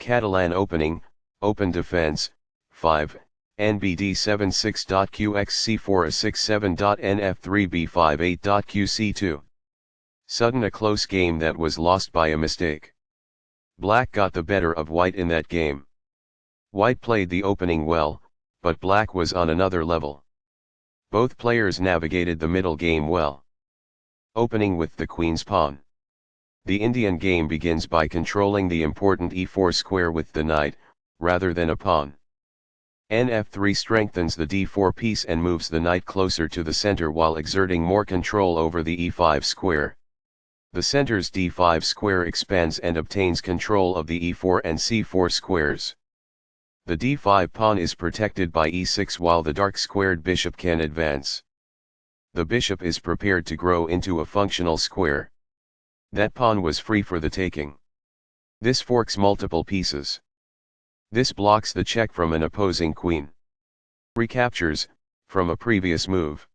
Catalan opening, open defense, 5, Nbd7 6.Qxc4 a67.nf3b58.qc2. Sudden a close game that was lost by a mistake. Black got the better of White in that game. White played the opening well, but Black was on another level. Both players navigated the middle game well. Opening with the Queen's pawn. The Indian game begins by controlling the important e4 square with the knight, rather than a pawn. Nf3 strengthens the d4 piece and moves the knight closer to the center while exerting more control over the e5 square. The center's d5 square expands and obtains control of the e4 and c4 squares. The d5 pawn is protected by e6 while the dark squared bishop can advance. The bishop is prepared to grow into a functional square. That pawn was free for the taking. This forks multiple pieces. This blocks the check from an opposing queen. Recaptures, from a previous move.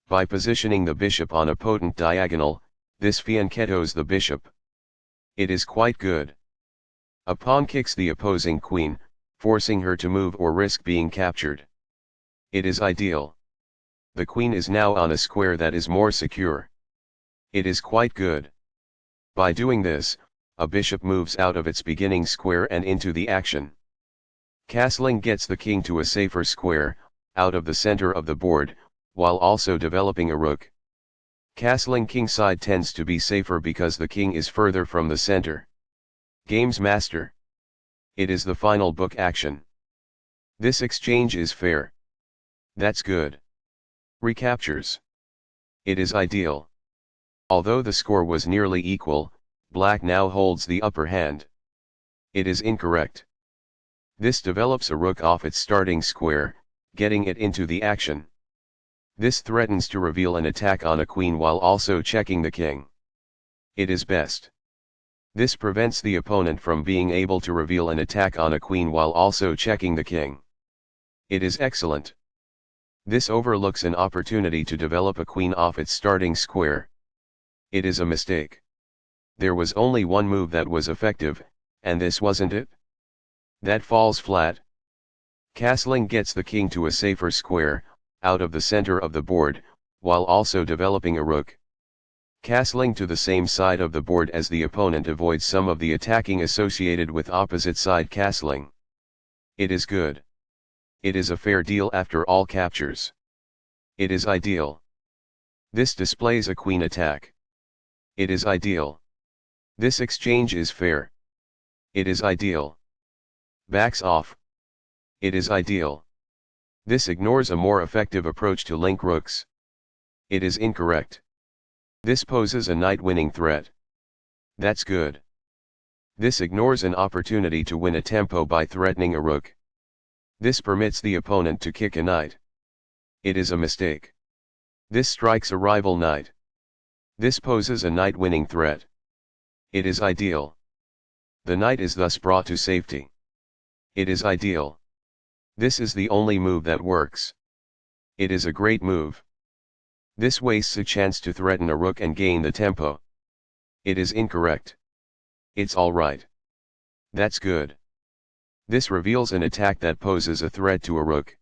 By positioning the bishop on a potent diagonal, this fianchettos the bishop. It is quite good. A pawn kicks the opposing queen, forcing her to move or risk being captured. It is ideal. The queen is now on a square that is more secure. It is quite good. By doing this, a bishop moves out of its beginning square and into the action. Castling gets the king to a safer square, out of the center of the board, while also developing a rook. Castling kingside tends to be safer because the king is further from the center. Games master. It is the final book action. This exchange is fair. That's good. Recaptures. It is ideal. Although the score was nearly equal, Black now holds the upper hand. It is incorrect. This develops a rook off its starting square, getting it into the action. This threatens to reveal an attack on a queen while also checking the king. It is best. This prevents the opponent from being able to reveal an attack on a queen while also checking the king. It is excellent. This overlooks an opportunity to develop a queen off its starting square. It is a mistake. There was only one move that was effective, and this wasn't it? That falls flat. Castling gets the king to a safer square, out of the center of the board, while also developing a rook. Castling to the same side of the board as the opponent avoids some of the attacking associated with opposite side castling. It is good. It is a fair deal after all captures. It is ideal. This displays a queen attack. It is ideal. This exchange is fair. It is ideal. Backs off. It is ideal. This ignores a more effective approach to link rooks. It is incorrect. This poses a knight-winning threat. That's good. This ignores an opportunity to win a tempo by threatening a rook. This permits the opponent to kick a knight. It is a mistake. This strikes a rival knight. This poses a knight-winning threat. It is ideal. The knight is thus brought to safety. It is ideal. This is the only move that works. It is a great move. This wastes a chance to threaten a rook and gain the tempo. It is incorrect. It's alright. That's good. This reveals an attack that poses a threat to a rook.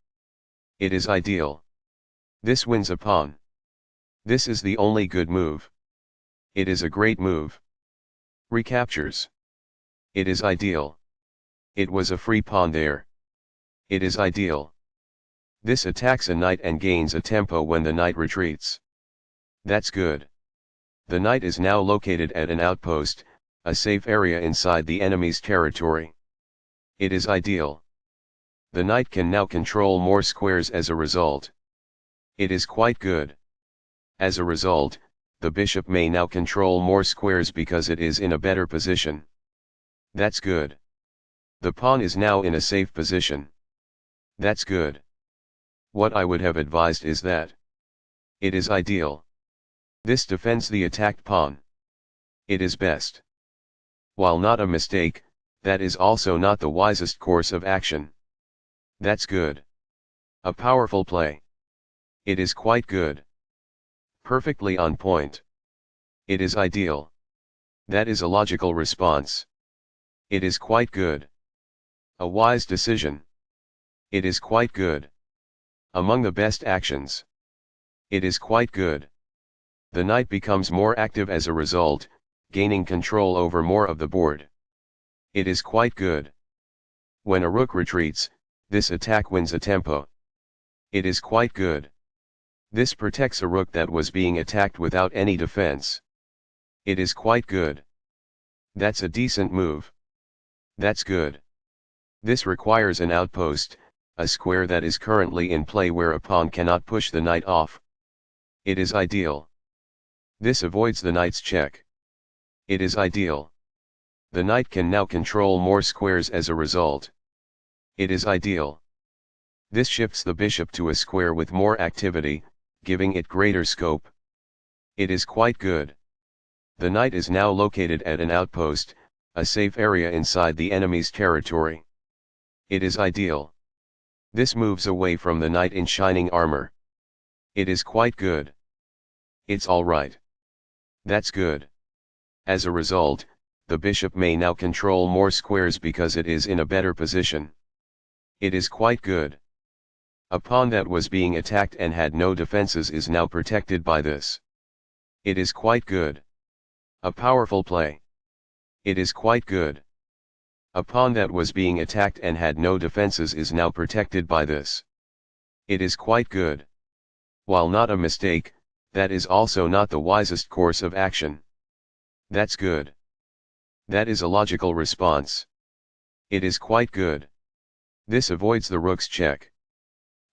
It is ideal. This wins a pawn. This is the only good move. It is a great move. Recaptures. It is ideal. It was a free pawn there. It is ideal. This attacks a knight and gains a tempo when the knight retreats. That's good. The knight is now located at an outpost, a safe area inside the enemy's territory. It is ideal. The knight can now control more squares as a result. It is quite good. As a result, the bishop may now control more squares because it is in a better position. That's good. The pawn is now in a safe position. That's good. What I would have advised is that it is ideal. This defends the attacked pawn. It is best. While not a mistake, that is also not the wisest course of action. That's good. A powerful play. It is quite good. Perfectly on point. It is ideal. That is a logical response. It is quite good. A wise decision. It is quite good. Among the best actions. It is quite good. The knight becomes more active as a result, gaining control over more of the board. It is quite good. When a rook retreats, this attack wins a tempo. It is quite good. This protects a rook that was being attacked without any defense. It is quite good. That's a decent move. That's good. This requires an outpost, a square that is currently in play where a pawn cannot push the knight off. It is ideal. This avoids the knight's check. It is ideal. The knight can now control more squares as a result. It is ideal. This shifts the bishop to a square with more activity, giving it greater scope. It is quite good. The knight is now located at an outpost, a safe area inside the enemy's territory. It is ideal. This moves away from the knight in shining armor. It is quite good. It's alright. That's good. As a result, the bishop may now control more squares because it is in a better position. It is quite good. A pawn that was being attacked and had no defenses is now protected by this. It is quite good. A powerful play. It is quite good. A pawn that was being attacked and had no defenses is now protected by this. It is quite good. While not a mistake, that is also not the wisest course of action. That's good. That is a logical response. It is quite good. This avoids the rook's check.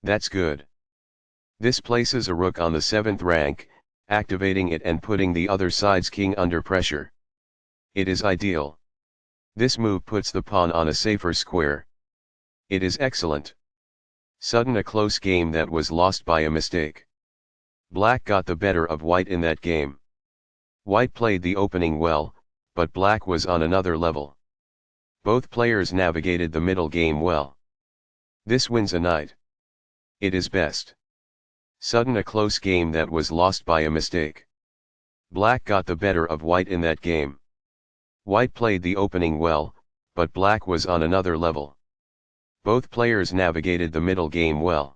That's good. This places a rook on the 7th rank, activating it and putting the other side's king under pressure. It is ideal. This move puts the pawn on a safer square. It is excellent. Sudden a close game that was lost by a mistake. Black got the better of White in that game. White played the opening well, but Black was on another level. Both players navigated the middle game well. This wins a knight. It is best. Sudden a close game that was lost by a mistake. Black got the better of White in that game. White played the opening well, but Black was on another level. Both players navigated the middle game well.